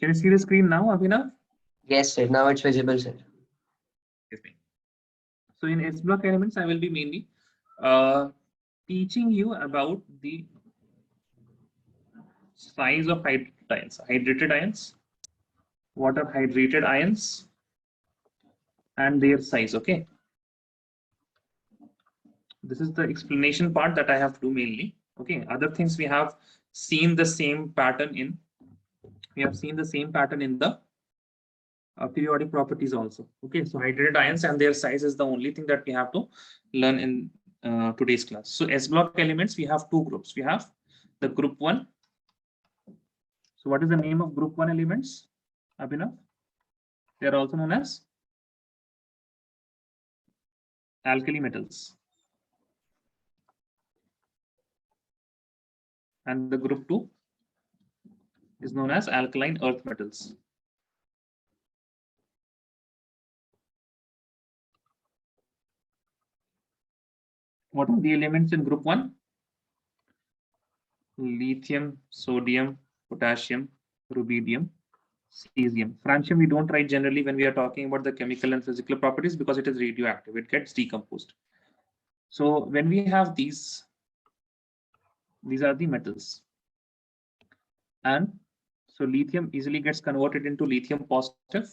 Can you see the screen now, Abhinav? Yes, sir. Now it's visible, sir. So in S block elements, I will be mainly teaching you about the size of hydrated ions, water hydrated ions, and their size. Okay. This is the explanation part that I have to do mainly. Okay. Other things we have seen the same pattern in. We have seen the same pattern in the periodic properties also. Okay, so hydrated ions and their size is the only thing that we have to learn in today's class. So S block elements, we have two groups. We have the group 1. So what is the name of group 1 elements, Abhinav? They are also known as alkali metals. And the group 2 is known as alkaline earth metals. What are the elements in group 1? Lithium, sodium, potassium, rubidium, cesium. Francium we don't write generally when we are talking about the chemical and physical properties because it is radioactive. It gets decomposed. So when we have these are the metals. And so lithium easily gets converted into lithium positive,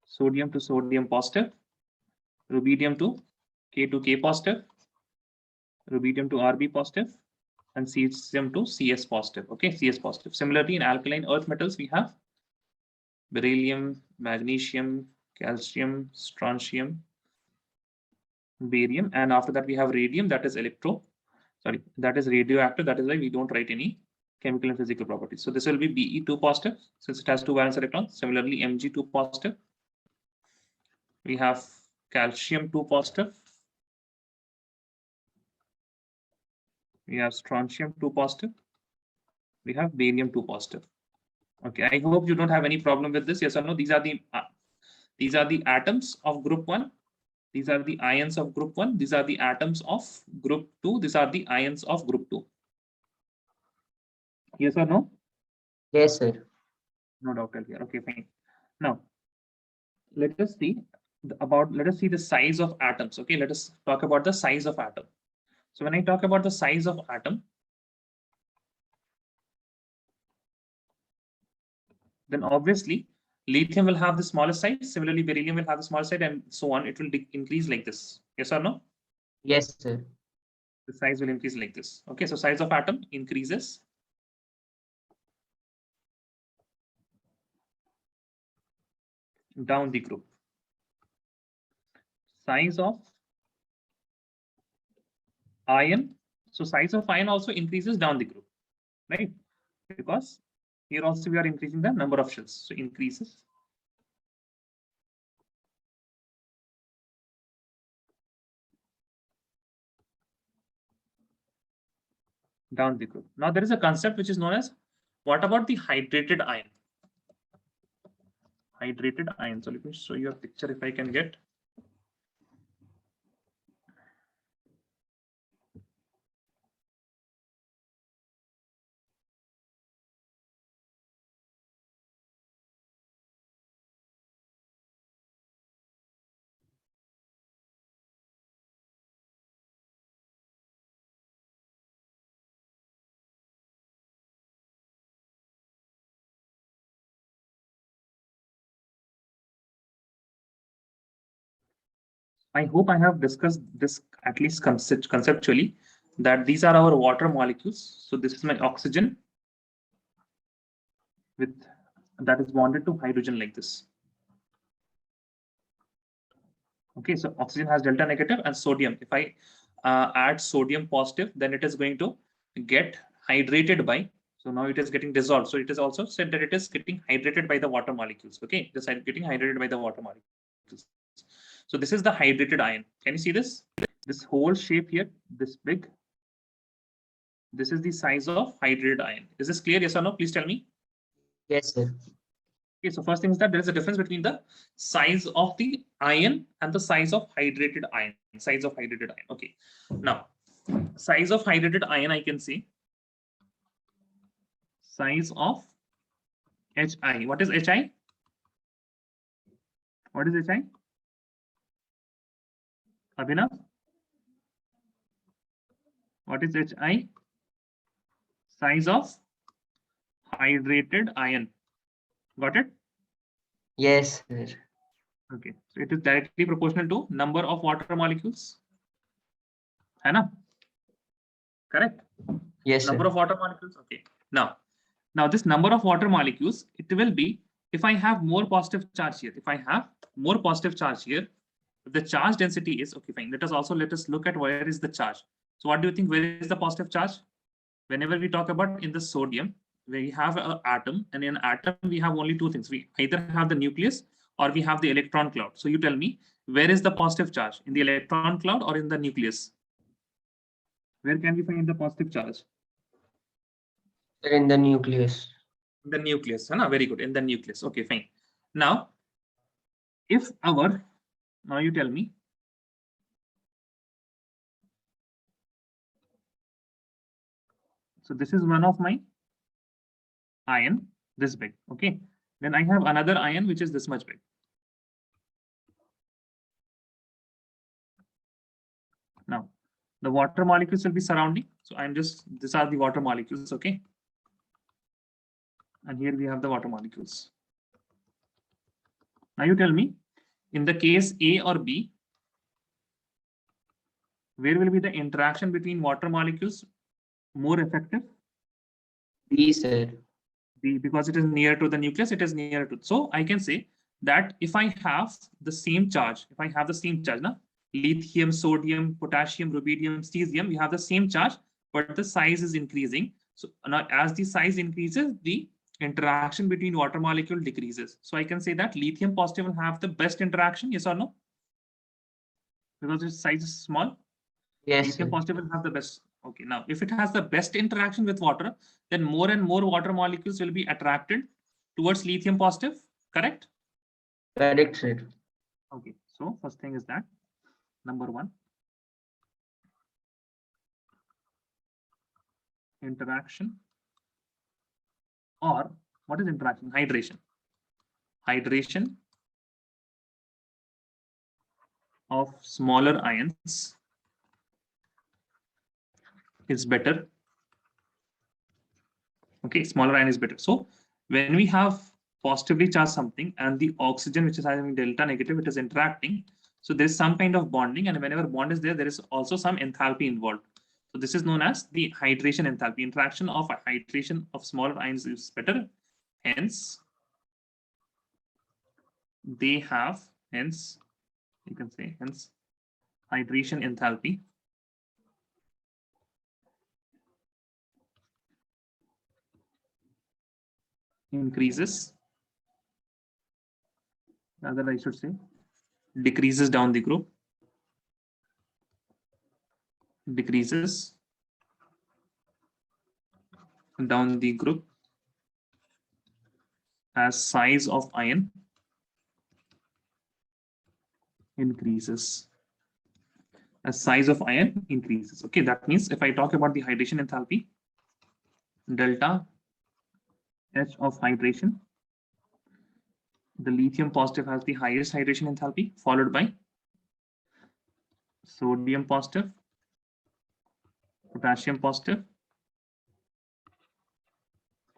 sodium to sodium positive, rubidium to K positive, rubidium to Rb positive, and cesium to Cs positive. Okay, Cs positive. Similarly, in alkaline earth metals, we have beryllium, magnesium, calcium, strontium, barium, and after that we have radium, that is that is radioactive. That is why we don't write any chemical and physical properties. So this will be Be2 positive since it has 2 valence electrons. Similarly, Mg2 positive. We have calcium 2 positive. We have strontium 2 positive. We have barium 2 positive. Okay, I hope you don't have any problem with this. Yes or no? These are the atoms of group 1. These are the ions of group 1. These are the atoms of group 2. These are the ions of group 2. Yes or no? Yes, sir. No doubt here. Okay, fine. Now, let us see the size of atoms. Okay, let us talk about the size of atom. So when I talk about the size of atom, then obviously lithium will have the smallest size. Similarly, beryllium will have the smallest size, and so on. It will increase like this. Yes or no? Yes, sir. The size will increase like this. Okay, so size of atom increases. Down the group. Size of ion. So size of ion also increases down the group, right? Because here also we are increasing the number of shells. So increases. Down the group. Now there is a concept which is known as, what about the hydrated ion? Hydrated ion. So let me show you a picture if I can get. I hope I have discussed this at least conceptually, that these are our water molecules. So this is my oxygen with that is bonded to hydrogen like this. Okay, so oxygen has delta negative and sodium. If I add sodium positive, then it is going to get hydrated by. So now it is getting dissolved. So it is also said that it is getting hydrated by the water molecules. Okay, this is getting hydrated by the water molecules. So this is the hydrated ion. Can you see this? This whole shape here, this big. This is the size of hydrated ion. Is this clear? Yes or no? Please tell me. Yes, sir. Okay, so first thing is that there is a difference between the size of the ion and the size of hydrated ion. Size of hydrated ion. Okay. Now, size of hydrated ion, I can say size of HI. What is HI? What is HI? Abhinav? What is HI? Size of hydrated ion. Got it? Yes, sir. Okay. So it is directly proportional to number of water molecules. है ना? Correct? Yes, Number sir. of water molecules. Okay. Now this number of water molecules, it will be if I have more positive charge here. If I have more positive charge here, the charge density is okay. Fine. Let us look at where is the charge. So what do you think? Where is the positive charge? Whenever we talk about in the sodium, we have an atom, and in atom we have only two things. We either have the nucleus or we have the electron cloud. So you tell me, where is the positive charge? In the electron cloud or in the nucleus? Where can we find the positive charge? Sir, in the nucleus. The nucleus. Very good. In the nucleus. Okay, fine. Now, now you tell me. So this is one of my ion, this big. Okay. Then I have another ion which is this much big. Now, the water molecules will be surrounding. So these are the water molecules. Okay. And here we have the water molecules. Now you tell me, in the case A or B, where will be the interaction between water molecules more effective? B, sir. B, because it is near to the nucleus, it is near to. So I can say that if I have the same charge, lithium, sodium, potassium, rubidium, cesium, we have the same charge, but the size is increasing. So now as the size increases, the interaction between water molecule decreases. So I can say that lithium positive will have the best interaction, yes or no? Because its size is small. Yes, Lithium sir. positive will have the best. Okay, now if it has the best interaction with water, then more and more water molecules will be attracted towards lithium positive, correct? Correct, sir. Okay, so first thing is that, number one, interaction, or what is interaction? Hydration. Hydration of smaller ions is better. Okay, smaller ion is better. So when we have positively charged something and the oxygen which is having delta negative, it is interacting. So there is some kind of bonding, and whenever bond is there is also some enthalpy involved. So this is known as the hydration enthalpy. Interaction of hydration of smaller ions is better. Hence, they have, hence, you can say, hence, hydration enthalpy increases, rather I should say, decreases down the group, decreases down the group as size of ion increases. As size of ion increases. Okay, that means if I talk about the hydration enthalpy, delta H of hydration, the lithium positive has the highest hydration enthalpy, followed by sodium positive, potassium positive,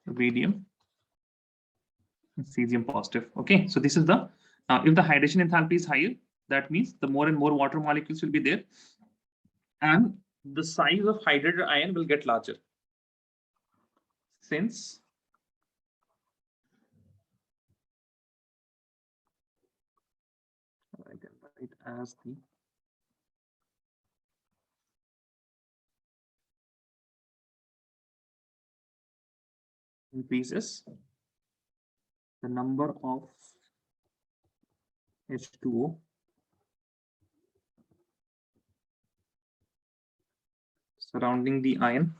rubidium, cesium positive. Okay, so this is the, now if the hydration enthalpy is higher, that means the more and more water molecules will be there, and the size of hydrated ion will get larger. Since I can write as the increases the number of H2O surrounding the ion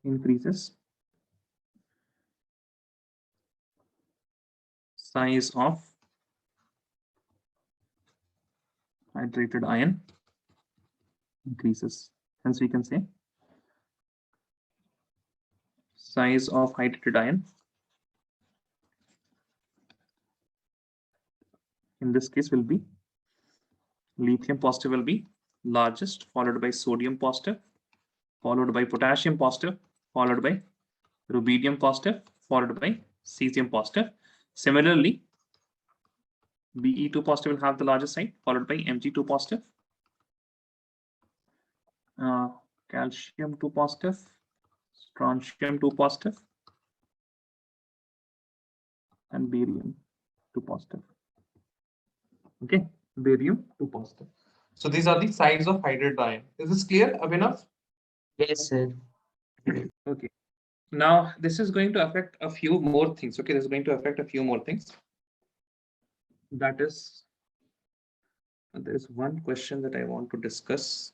increases size of hydrated ion increases. Hence we can say size of hydrated ion in this case will be lithium positive will be largest, followed by sodium positive, followed by potassium positive, followed by rubidium positive, followed by cesium positive. Similarly, Be2 positive will have the largest site, followed by Mg2 positive, calcium 2 positive, strontium 2 positive, and barium 2 positive. Okay, barium 2 positive. So these are the sides of hydrated ion. Is this clear, Abhinav? Yes, sir. Okay. Now this is going to affect a few more things. Okay, this is going to affect a few more things. That is, there is one question that I want to discuss.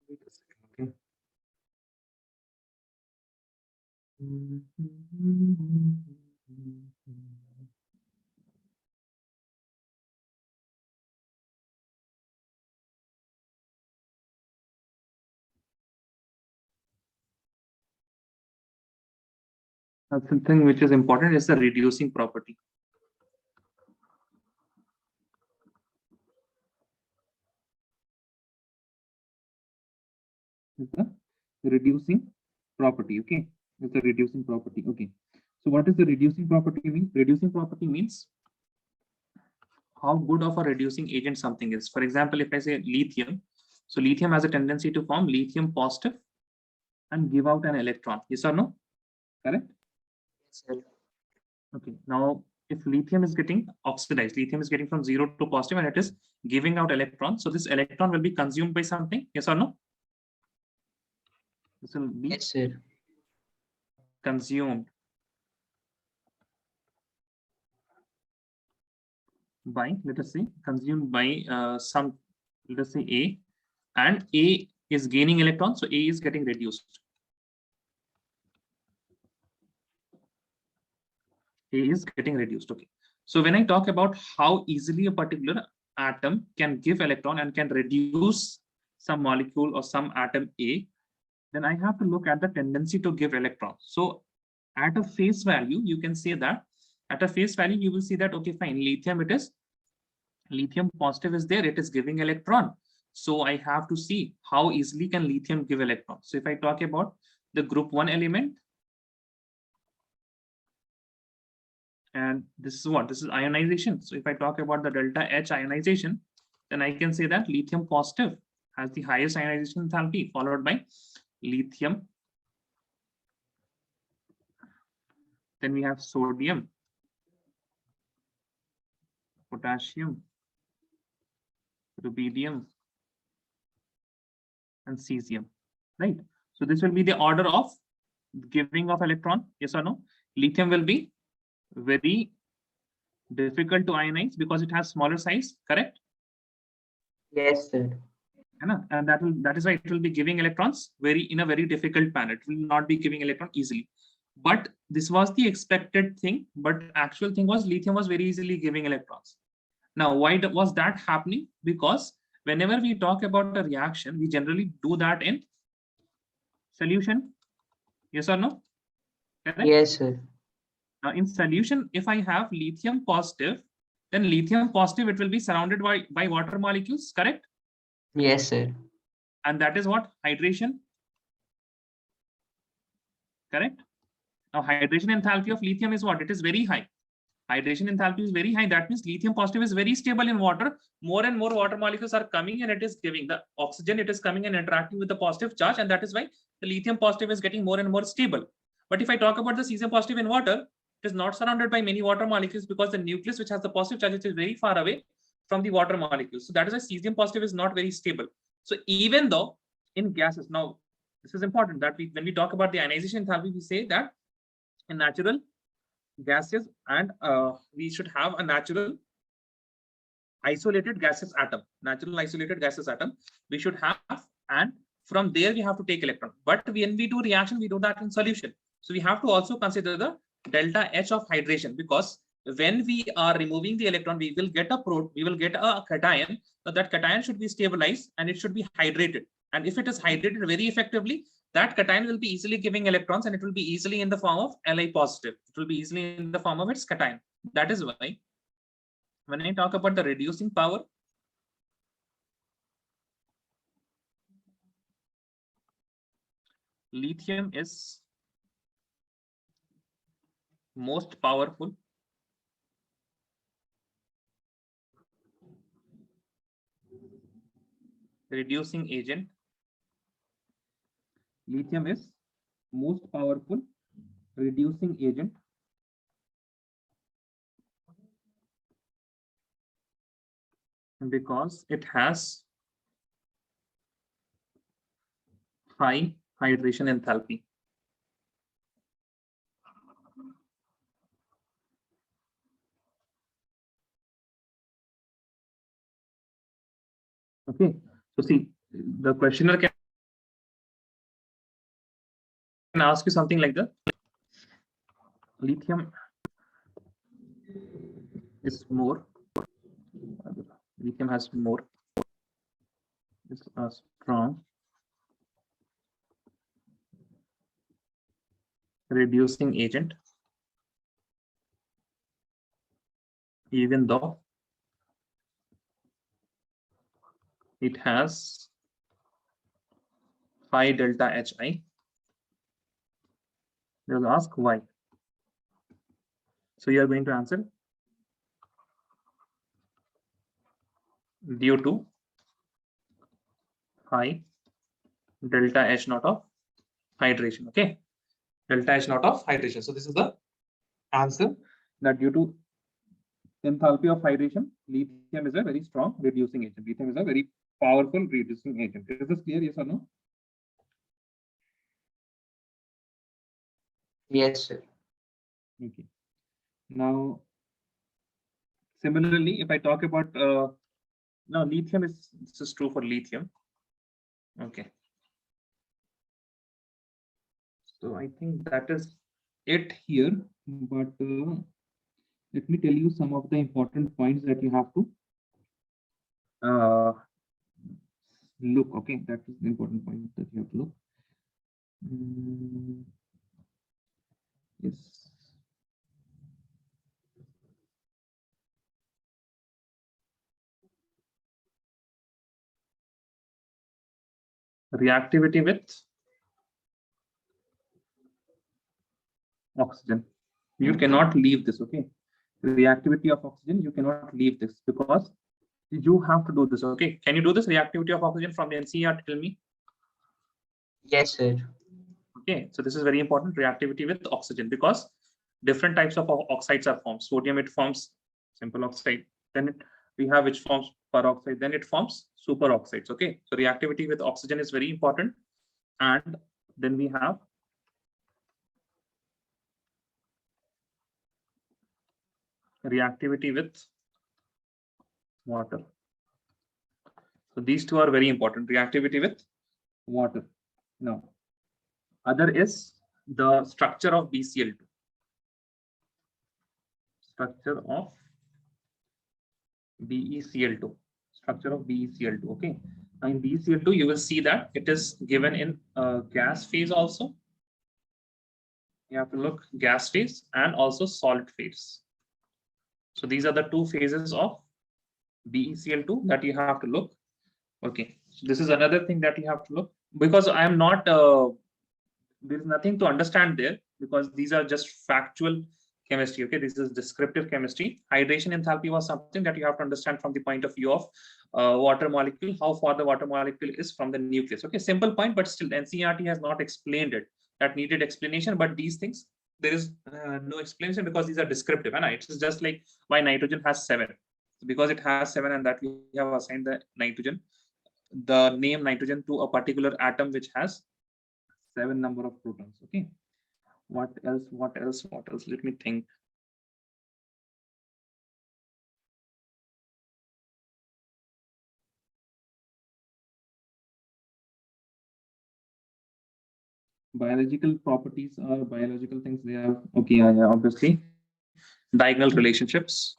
Wait a second, okay. Something which is important is the reducing property. Is the reducing property, okay? It's the reducing property, okay. So what does the reducing property mean? Reducing property means how good of a reducing agent something is. For example, if I say lithium, so lithium has a tendency to form lithium positive and give out an electron. Yes or no? Correct? Yes, sir. Okay. Now, if lithium is getting oxidized, lithium is getting from 0 to positive and it is giving out electrons. So this electron will be consumed by something. Yes or no? This will be Yes, sir. consumed by, let us say, consumed by some, let us say A, and A is gaining electrons, so A is getting reduced. A is getting reduced, okay. So when I talk about how easily a particular atom can give electron and can reduce some molecule or some atom A, then I have to look at the tendency to give electrons. So at a face value, you can say that at a face value, you will see that, okay, fine, lithium, it is lithium positive is there, it is giving electron. So I have to see how easily can lithium give electron. So if I talk about the group 1 element, and this is what? This is ionization. So if I talk about the delta H ionization, then I can say that lithium positive has the highest ionization enthalpy, followed by lithium. Then we have sodium, potassium, rubidium, and cesium, right? So this will be the order of giving of electron, yes or no? Lithium will be very difficult to ionize because it has smaller size, correct? Yes, sir. And that is why it will be giving electrons in a very difficult manner. It will not be giving electron easily. But this was the expected thing. But actual thing was lithium was very easily giving electrons. Now, why was that happening? Because whenever we talk about a reaction, we generally do that in solution. Yes or no? Correct? Yes, sir. Now, in solution, if I have lithium positive, then lithium positive, it will be surrounded by water molecules, correct? Yes, sir. And that is what? Hydration. Correct? Now, hydration enthalpy of lithium is what? It is very high. Hydration enthalpy is very high. That means lithium positive is very stable in water. More and more water molecules are coming and it is giving the oxygen. It is coming and interacting with the positive charge. And that is why the lithium positive is getting more and more stable. But if I talk about the cesium positive in water, It is not surrounded by many water molecules because the nucleus, which has the positive charge, is very far away from the water molecules. So that is why cesium positive is not very stable. So even though in gases, now this is important that when we talk about the ionization enthalpy, we say that in natural gases and we should have a natural isolated gases atom, we should have, and from there we have to take electron. But when we do reaction, we do that in solution. So we have to also consider the delta H of hydration, because when we are removing the electron, we will get a cation. So that cation should be stabilized and it should be hydrated. And if it is hydrated very effectively, that cation will be easily giving electrons and it will be easily in the form of Li positive. It will be easily in the form of its cation. That is why when I talk about the reducing power, lithium is most powerful reducing agent. Lithium is most powerful reducing agent because it has high hydration enthalpy. Okay, so see, the questioner can ask you something like that. Lithium is more, lithium has more, is a strong reducing agent, even though it has high delta Hi. They will ask why. So you are going to answer due to high delta H naught of hydration. Okay, delta H naught of hydration. So this is the answer, that due to enthalpy of hydration, lithium is a very strong reducing agent. Lithium is a very powerful reducing agent. Is this clear? Yes or no? Yes, sir. Okay. Now, similarly, if I talk about now lithium is, this is true for lithium. Okay. So I think that is it here, but let me tell you some of the important points that you have to look. Okay, that is the important point that you have to look. Yes. Reactivity with oxygen. You cannot leave this. Okay, reactivity of oxygen, you cannot leave this because you have to do this. Okay, can you do this reactivity of oxygen from the NCERT? Tell me. Yes, sir. Okay, so this is very important, reactivity with oxygen, because different types of oxides are formed. Sodium, it forms simple oxide. Then we have which forms peroxide. Then it forms superoxides. Okay, so reactivity with oxygen is very important. And then we have reactivity with water. So these two are very important, reactivity with water. Now, other is the structure of BCl2. Structure of BeCl2. Structure of BeCl2. Okay. Now in BeCl2, you will see that it is given in gas phase also. You have to look gas phase and also solid phase. So these are the two phases of BeCl2 that you have to look. Okay. So this is another thing that you have to look, because I am not there is nothing to understand there, because these are just factual chemistry. Okay, this is descriptive chemistry. Hydration enthalpy was something that you have to understand from the point of view of water molecule, how far the water molecule is from the nucleus. Okay, simple point, but still NCERT has not explained it. That needed explanation, but these things there is no explanation because these are descriptive. And it's just like why nitrogen has 7. Because it has 7 and that we have assigned the nitrogen, the name nitrogen to a particular atom which has 7 number of protons. Okay. What else? What else? What else? Let me think. Biological properties are biological things. They are okay. Yeah, obviously. Diagonal relationships.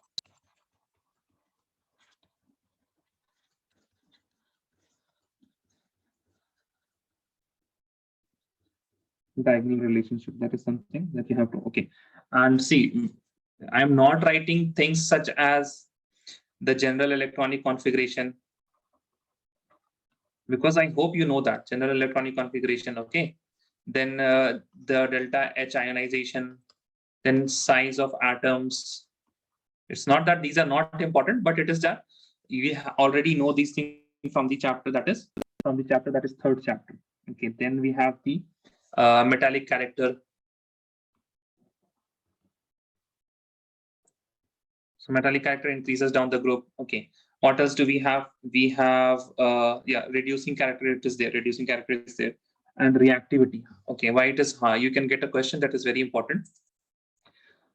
Diagonal relationship. That is something that you have to. Okay. And see, I'm not writing things such as the general electronic configuration, because I hope you know that general electronic configuration. Okay. Then the delta H ionization, then size of atoms. It's not that these are not important, but it is that we already know these things from the chapter that is third chapter. Okay. Then we have the metallic character. So metallic character increases down the group. Okay. What else do we have? We have reducing character. It is there. Reducing character is there, and reactivity. Okay. Why it is high? You can get a question that is very important,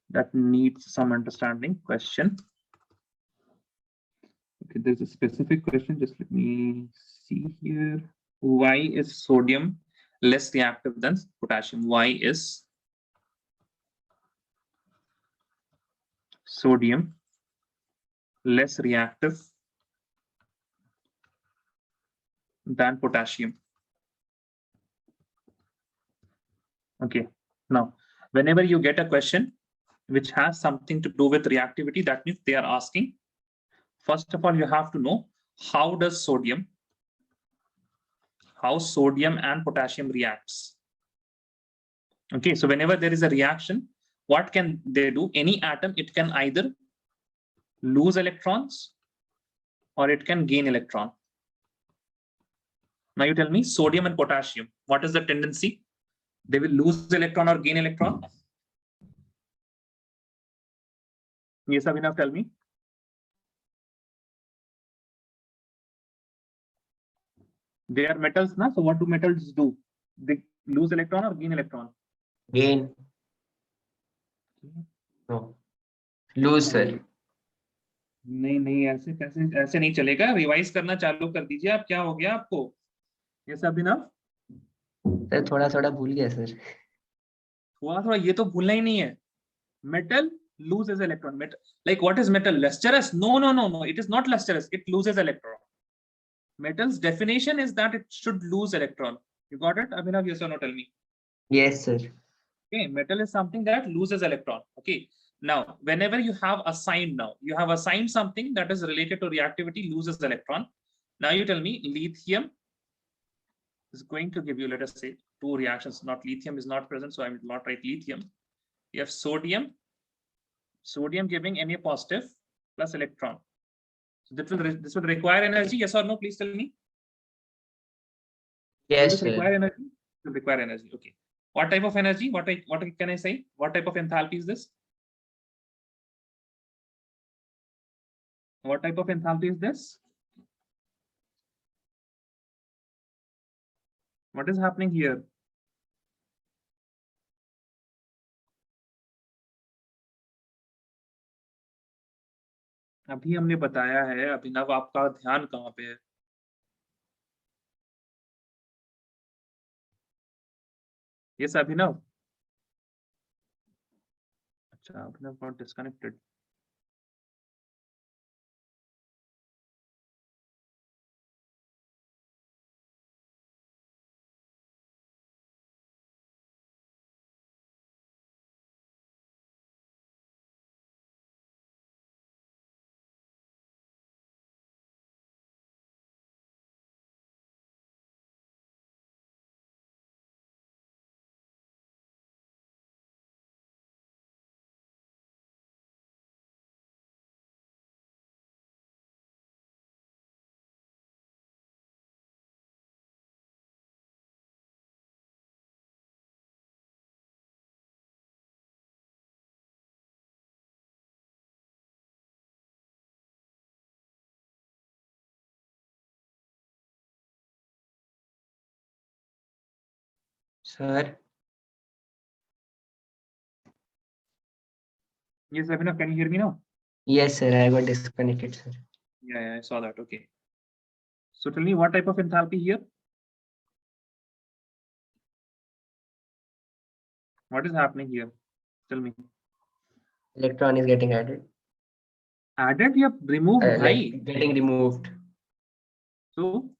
that needs some understanding. Question. Okay. There's a specific question. Just let me see here. Why is sodium less reactive than potassium? Why is sodium less reactive than potassium? Okay. Now, whenever you get a question which has something to do with reactivity, that means they are asking, first of all, you have to know how sodium and potassium reacts. Okay. So whenever there is a reaction, what can they do? Any atom, it can either lose electrons or it can gain electron. Now you tell me, sodium and potassium, what is the tendency? They will lose electron or gain electron? Yes, Abhinav, tell me. They are metals, na? So what do metals do? They lose electron or gain electron? Gain. No. Lose, sir. नहीं नहीं, ऐसे कैसे, ऐसे नहीं चलेगा. Revise करना चालू कर दीजिए आप. क्या हो गया आपको? यस अभिनव. सर थोड़ा थोड़ा भूल गया सर. थोड़ा थोड़ा ये तो भूलना ही नहीं है. Metal loses electron. Metal, like what is metal? Lustrous? No, no, no, no. It is not lustrous. It loses electron. Metal's definition is that it should lose electron. You got it, Abhinav? Yes or no? Tell me. Yes, sir. Okay, metal is something that loses electron. Okay. Now, whenever you have assigned something that is related to reactivity, loses electron. Now you tell me lithium is going to give you, let us say, 2 reactions. Not lithium is not present, so I will not write lithium. You have sodium giving Na positive plus electron. So this will require energy. Yes or no? Please tell me. Yes, sir. Require sir. energy. It will require energy. Okay. What type of energy? What can I say? What type of enthalpy is this? What type of enthalpy is this? What is happening here? अभी हमने बताया है. अभिनव, आपका ध्यान कहाँ पे है? Yes, Abhinav. अच्छा, Abhinav got disconnected. Sir. Yes, Abhinav, can you hear me now? Yes, sir. I got disconnected, sir. Yeah, I saw that. Okay. So tell me what type of enthalpy here? What is happening here? Tell me. Electron is getting added. Added या removed, bhai? Like getting removed. So,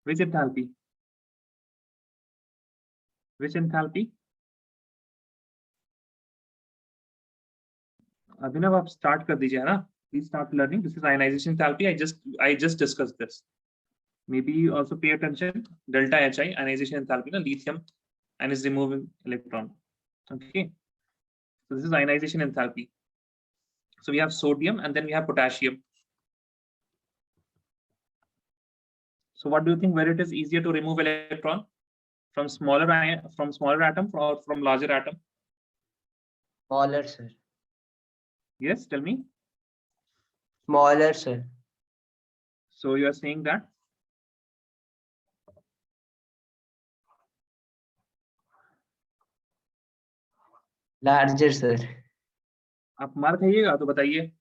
which enthalpy? Which enthalpy? Abhinav, आप start कर दीजिए ना. Please start learning. This is ionization enthalpy. I just discussed this. Maybe you also pay attention. Delta Hi, ionization enthalpy, na, lithium, and is removing electron. Okay. So this is ionization enthalpy. So we have sodium and then we have potassium. So what do you think? Where it is easier to remove electron? From smaller atom or from larger atom? Smaller, sir. Yes, tell me. Smaller, sir. So you are saying that Larger, sir. आप मार खाइएगा तो बताइए.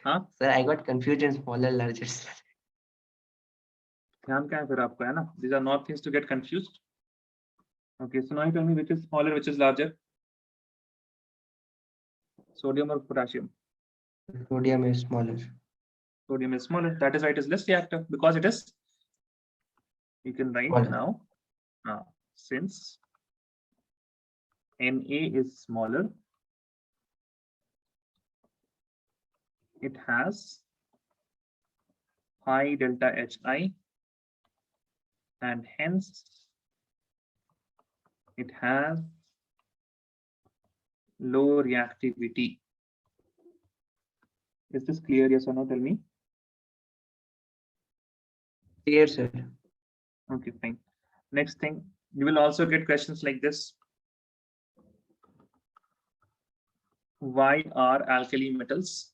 हाँ, Sir, I got confusion. Smaller, larger, sir. ध्यान क्या है फिर आपका, है ना? These are not things to get confused. Okay, so now you tell me which is smaller, which is larger. Sodium or potassium? Sodium is smaller. Sodium is smaller. That is why it is less reactive because it is. You can write Smaller. now. Since Na is smaller, it has high delta Hi, and hence it has low reactivity. Is this clear? Yes or no? Tell me. Clear, sir. Okay, fine. Next thing, you will also get questions like this. Why are alkali metals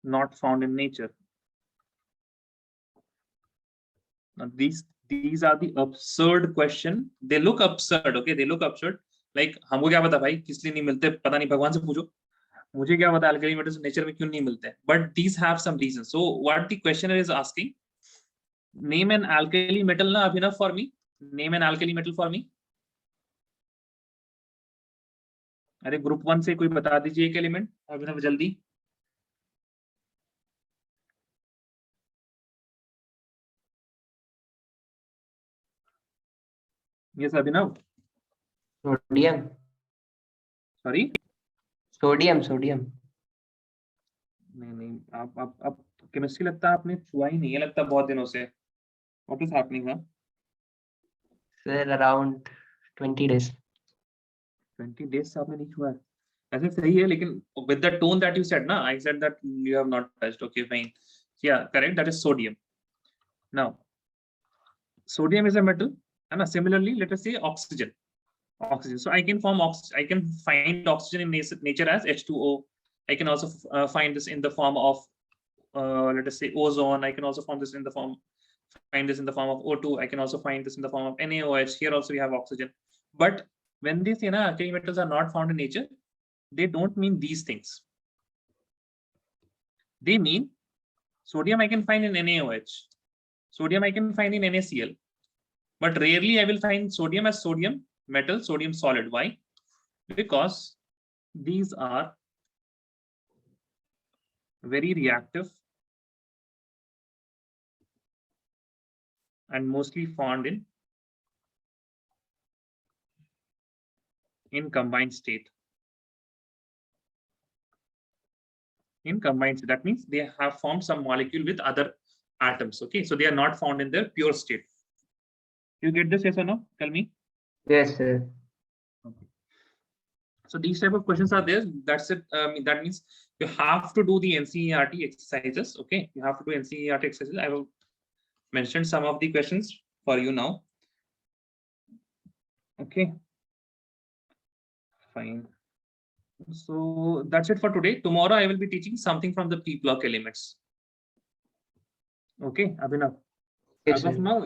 not found in nature? Now, these are the absurd question. They look absurd, okay? They look absurd. Like हमको क्या पता भाई किस लिए नहीं मिलते, पता नहीं, भगवान से पूछो. मुझे क्या पता alkali metals nature में क्यों नहीं मिलते? But these have some reasons. So what the questioner is asking, name an alkali metal ना Abhinav for me. Name an alkali metal for me. अरे ग्रुप 1 से कोई बता दीजिए एक एलिमेंट अभिनव जल्दी. यस अभिनव. Sodium. सॉरी. Sodium. नहीं आप केमिस्ट्री लगता है आपने छुआ ही नहीं है लगता बहुत दिनों से. व्हाट इज हैपनिंग ना? Sir, around 20 days. 20 days से आपने नहीं छुआ है. ऐसे सही है लेकिन with the tone that you said ना, I said that you have not touched. Okay, fine. Yeah, correct. That is sodium. Now, sodium is a metal, and similarly, let us say oxygen. So I can find oxygen in nature as H2O. I can also find this in the form of let us say ozone. I can also find this in the form of O2. I can also find this in the form of NaOH. Here also we have oxygen. But when these alkali metals are not found in nature, they don't mean these things. They mean sodium I can find in NaOH. Sodium I can find in NaCl. But rarely I will find sodium as sodium metal, sodium solid. Why? Because these are very reactive and mostly found in combined state. In combined state, that means they have formed some molecule with other atoms. Okay, so they are not found in their pure state. You get this, yes or no? Tell me. Yes, sir. Okay. So these type of questions are there. That's it. That means you have to do the NCERT exercises. Okay, you have to do NCERT exercises. I will mention some of the questions for you now. Okay, fine. So that's it for today. Tomorrow I will be teaching something from the p block elements. Okay, Abhinav. Yes, As of sir. now,